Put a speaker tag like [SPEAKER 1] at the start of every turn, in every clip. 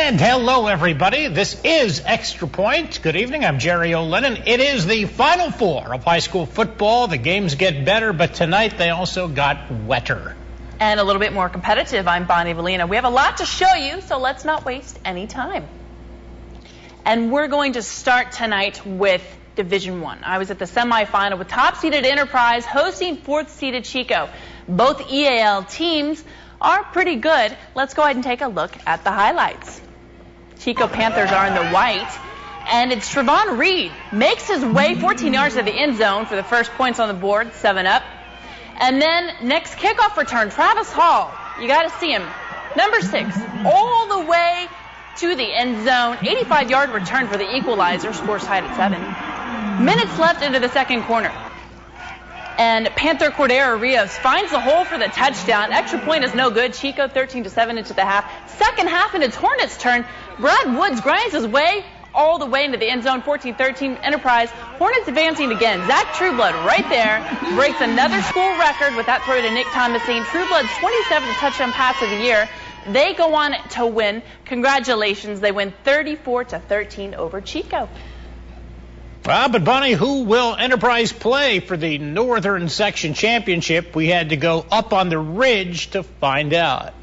[SPEAKER 1] And hello, everybody. This is Extra Point. Good evening. I'm Jerry O'Lennon. It is the Final Four of high school football. The games get better, but tonight they also got wetter.
[SPEAKER 2] And a little bit more competitive. I'm Bonnie Valina. We have a lot to show you, so let's not waste any time. And we're going to start tonight with Division I. I was at the semifinal with top-seeded Enterprise hosting fourth-seeded Chico. Both EAL teams are pretty good. Let's go ahead and take a look at the highlights. Chico Panthers are in the white, and it's Trevon Reed. Makes his way 14 yards to the end zone for the first points on the board, 7-up. And then next kickoff return, Travis Hall. You got to see him. Number 6, all the way to the end zone. 85-yard return for the equalizer, scores tied at 7. Minutes left into the second quarter. And Panther Cordero Rios finds the hole for the touchdown. Extra point is no good. Chico 13-7 into the half. Second half, and it's Hornets' turn. Brad Woods grinds his way all the way into the end zone. 14-13 Enterprise. Hornets advancing again. Zach Trueblood right there breaks another school record with that throw to Nick Thomasine. Trueblood's 27th touchdown pass of the year. They go on to win. Congratulations. They win 34-13 over Chico.
[SPEAKER 1] But Bonnie, who will Enterprise play for the Northern Section Championship? We had to go up on the ridge to find out.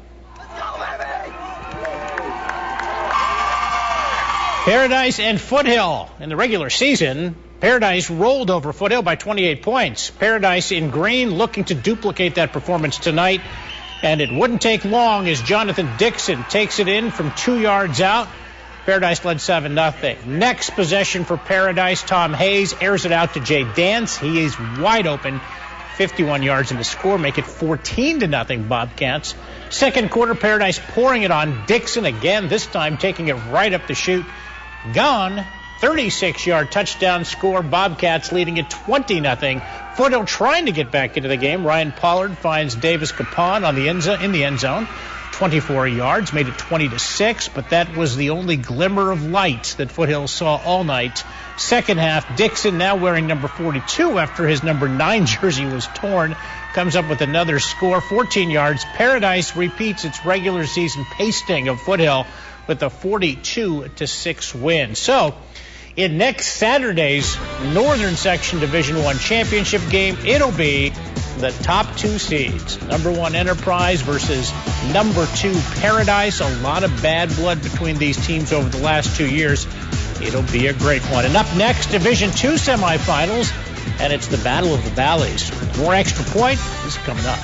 [SPEAKER 1] Paradise and Foothill. In the regular season, Paradise rolled over Foothill by 28 points. Paradise in green looking to duplicate that performance tonight. And it wouldn't take long as Jonathan Dixon takes it in from 2 yards out. Paradise led 7-0. Next possession for Paradise, Tom Hayes airs it out to Jay Dance. He is wide open, 51 yards in the score, make it 14-0 Bobcats. Second quarter, Paradise pouring it on Dixon again, this time taking it right up the chute. Gone, 36-yard touchdown score, Bobcats leading it 20-0. Foothill trying to get back into the game. Ryan Pollard finds Davis Capon in the end zone. 24 yards, made it 20-6, but that was the only glimmer of light that Foothill saw all night. Second half, Dixon, now wearing number 42 after his number 9 jersey was torn, comes up with another score, 14 yards. Paradise repeats its regular season pasting of Foothill with a 42-6 win. So, in next Saturday's Northern Section Division I championship game, it'll be the top 2 seeds. Number 1 Enterprise versus number 2 Paradise. A lot of bad blood between these teams over the last 2 years. It'll be a great one. And up next, Division II semifinals, and it's the Battle of the Valleys. More Extra Point is coming up.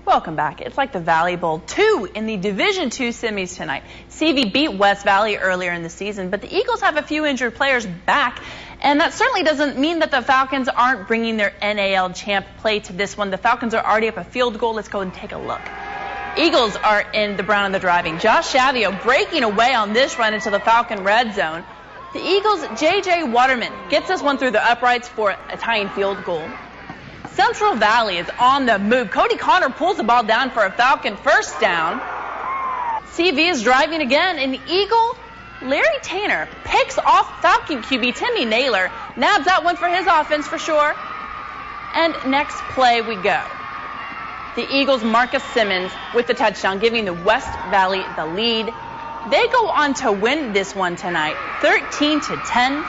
[SPEAKER 2] Welcome back. It's like the Valley Bowl 2 in the Division II semis tonight. CV beat West Valley earlier in the season, but the Eagles have a few injured players back, and that certainly doesn't mean that the Falcons aren't bringing their NAL champ play to this one. The Falcons are already up a field goal. Let's go and take a look. Eagles are in the brown and the driving. Josh Shavio breaking away on this run into the Falcon red zone. The Eagles' J.J. Waterman gets this one through the uprights for a tying field goal. Central Valley is on the move. Cody Connor pulls the ball down for a Falcon first down. CV is driving again. An Eagle, Larry Tanner, picks off Falcon QB Timmy Naylor. Nabs that one for his offense for sure. And next play we go. The Eagles' Marcus Simmons with the touchdown, giving the West Valley the lead. They go on to win this one tonight, 13-10.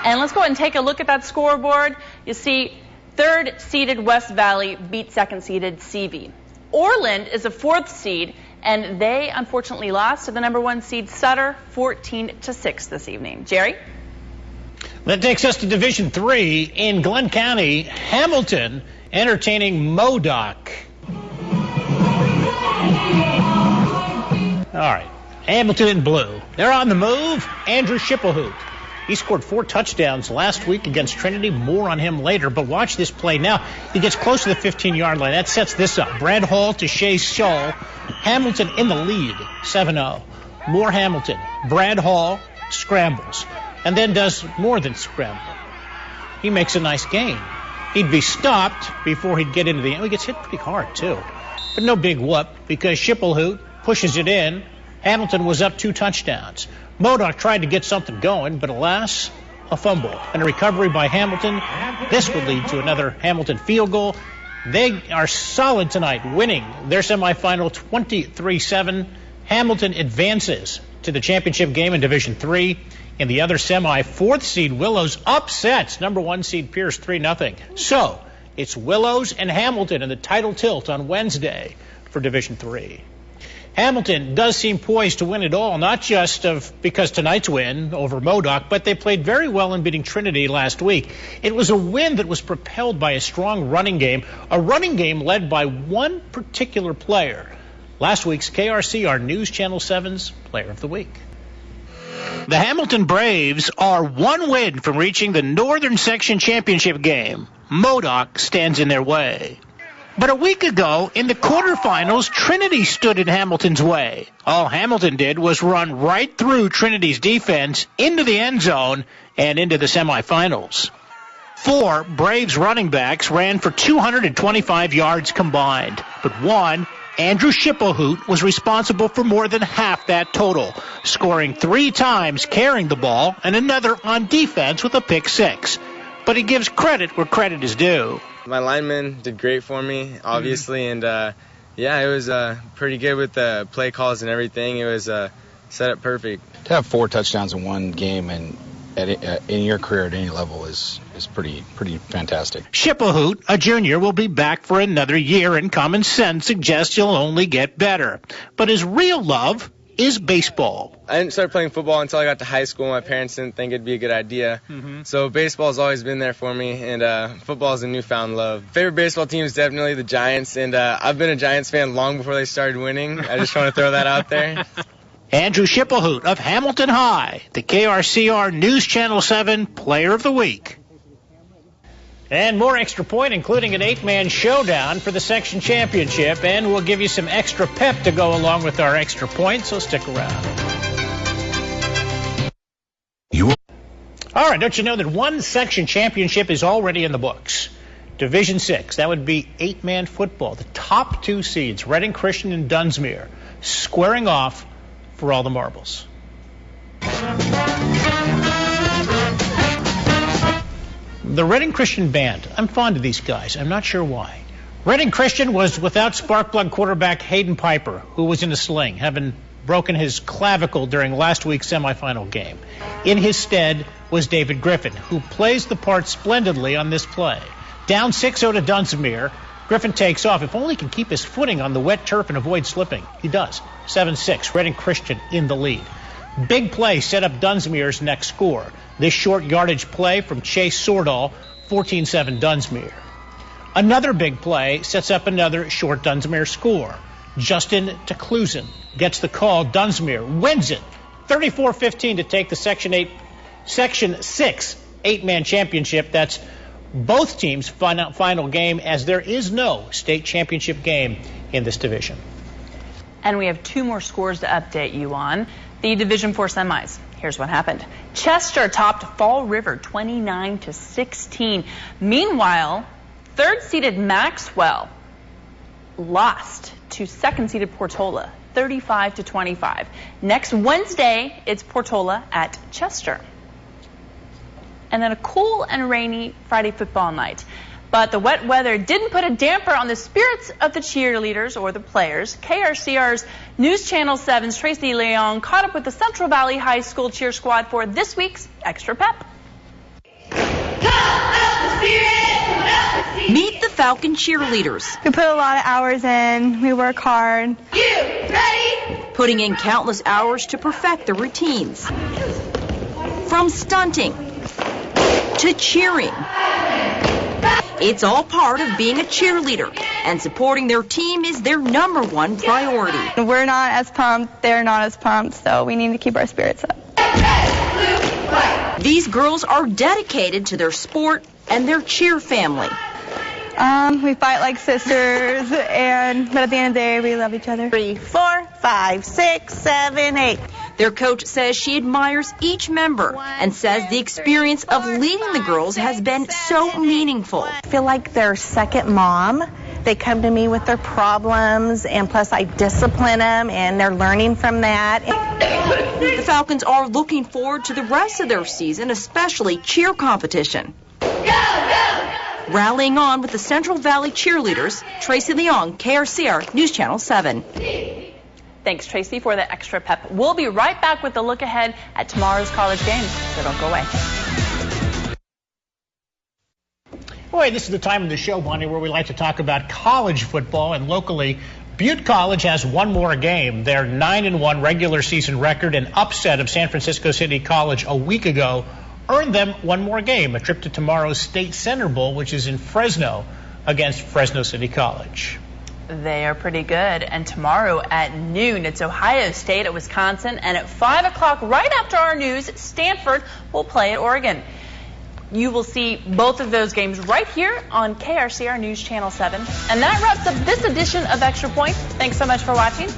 [SPEAKER 2] And let's go ahead and take a look at that scoreboard. You see, third-seeded West Valley beat second-seeded CV. Orland is a fourth seed, and they unfortunately lost to the number 1 seed Sutter, 14-6 this evening. Jerry?
[SPEAKER 1] That takes us to Division III in Glenn County. Hamilton entertaining Modoc. All right, Hamilton in blue. They're on the move. Andrew Schippehoot. He scored 4 touchdowns last week against Trinity. More on him later, but watch this play now. He gets close to the 15-yard line. That sets this up. Brad Hall to Shea Shull. Hamilton in the lead, 7-0. More Hamilton. Brad Hall scrambles, and then does more than scramble. He makes a nice gain. He'd be stopped before he'd get into the end. He gets hit pretty hard, too. But no big whoop, because Schipelhout pushes it in. Hamilton was up 2 touchdowns. Modoc tried to get something going, but alas, a fumble and a recovery by Hamilton. This would lead to another Hamilton field goal. They are solid tonight, winning their semifinal 23-7. Hamilton advances to the championship game in Division III. In the other semi, 4th seed Willows upsets number 1 seed Pierce 3-0. So it's Willows and Hamilton in the title tilt on Wednesday for Division III. Hamilton does seem poised to win it all, not just because tonight's win over Modoc, but they played very well in beating Trinity last week. It was a win that was propelled by a strong running game, a running game led by one particular player. Last week's KRCR News Channel 7's Player of the Week. The Hamilton Braves are 1 win from reaching the Northern Section Championship game. Modoc stands in their way. But a week ago, in the quarterfinals, Trinity stood in Hamilton's way. All Hamilton did was run right through Trinity's defense into the end zone and into the semifinals. 4 Braves running backs ran for 225 yards combined, but one, Andrew Schipelhout, was responsible for more than half that total, scoring 3 times carrying the ball and another on defense with a pick 6. But he gives credit where credit is due.
[SPEAKER 3] My lineman did great for me, obviously, and yeah, it was pretty good with the play calls and everything. It was set up perfect.
[SPEAKER 4] To have 4 touchdowns in one game and in your career at any level is pretty fantastic.
[SPEAKER 1] Schipelhout, a junior, will be back for another year, and common sense suggests he'll only get better. But his real love is baseball.
[SPEAKER 3] I didn't start playing football until I got to high school. My parents didn't think it'd be a good idea. So baseball's always been there for me, and football's a newfound love. Favorite baseball team is definitely the Giants, and I've been a Giants fan long before they started winning. I just want to throw that out there.
[SPEAKER 1] Andrew Schipelhout of Hamilton High, the KRCR News Channel 7 Player of the Week. And more Extra Point, including an 8-man showdown for the section championship. And we'll give you some extra pep to go along with our Extra Point, so stick around. All right, don't you know that one section championship is already in the books? Division 6, that would be 8-man football. The top 2 seeds, Reading Christian and Dunsmuir, squaring off for all the marbles. The Reading Christian Band, I'm fond of these guys. I'm not sure why. Reading Christian was without Sparkplug quarterback Hayden Piper, who was in a sling, having broken his clavicle during last week's semifinal game. In his stead was David Griffin, who plays the part splendidly on this play. Down 6-0 to Dunsmuir, Griffin takes off. If only he can keep his footing on the wet turf and avoid slipping. He does. 7-6, Reading Christian in the lead. Big play set up Dunsmuir's next score. This short yardage play from Chase Sordahl, 14-7 Dunsmuir. Another big play sets up another short Dunsmuir score. Justin Teclusen gets the call. Dunsmuir wins it, 34-15 to take the Section 6 8-man championship. That's both teams' final game, as there is no state championship game in this division.
[SPEAKER 2] And we have 2 more scores to update you on. The Division 4 semis. Here's what happened. Chester topped Fall River 29-16. Meanwhile, 3rd-seeded Maxwell lost to 2nd-seeded Portola 35-25. Next Wednesday, it's Portola at Chester. And then a cool and rainy Friday football night. But the wet weather didn't put a damper on the spirits of the cheerleaders or the players. KRCR's News Channel 7's Tracy Leon caught up with the Central Valley High School cheer squad for this week's Extra Pep.
[SPEAKER 5] Meet the Falcon cheerleaders.
[SPEAKER 6] We put a lot of hours in. We work hard.
[SPEAKER 5] You ready? Putting in countless hours to perfect the routines. From stunting to cheering. It's all part of being a cheerleader, and supporting their team is their #1 priority.
[SPEAKER 6] We're not as pumped, they're not as pumped, so we need to keep our spirits up.
[SPEAKER 5] These girls are dedicated to their sport and their cheer family.
[SPEAKER 6] We fight like sisters, but at the end of the day, we love each other.
[SPEAKER 7] 3, 4, 5, 6, 7, 8.
[SPEAKER 5] Their coach says she admires each member and says the experience of leading the girls has been so meaningful.
[SPEAKER 6] I feel like their second mom. They come to me with their problems, and plus I discipline them, and they're learning from that.
[SPEAKER 5] The Falcons are looking forward to the rest of their season, especially cheer competition. Rallying on with the Central Valley cheerleaders, Tracy Leong, KRCR News Channel 7.
[SPEAKER 2] Thanks, Tracy, for the extra pep. We'll be right back with a look ahead at tomorrow's college games, so don't go away.
[SPEAKER 1] Boy, this is the time of the show, Bonnie, where we like to talk about college football. And locally, Butte College has one more game. Their 9-1 regular season record and upset of San Francisco City College a week ago earned them one more game, a trip to tomorrow's State Center Bowl, which is in Fresno, against Fresno City College.
[SPEAKER 2] They are pretty good. And tomorrow at noon, it's Ohio State at Wisconsin. And at 5 o'clock, right after our news, Stanford will play at Oregon. You will see both of those games right here on KRCR News Channel 7. And that wraps up this edition of Extra Point. Thanks so much for watching.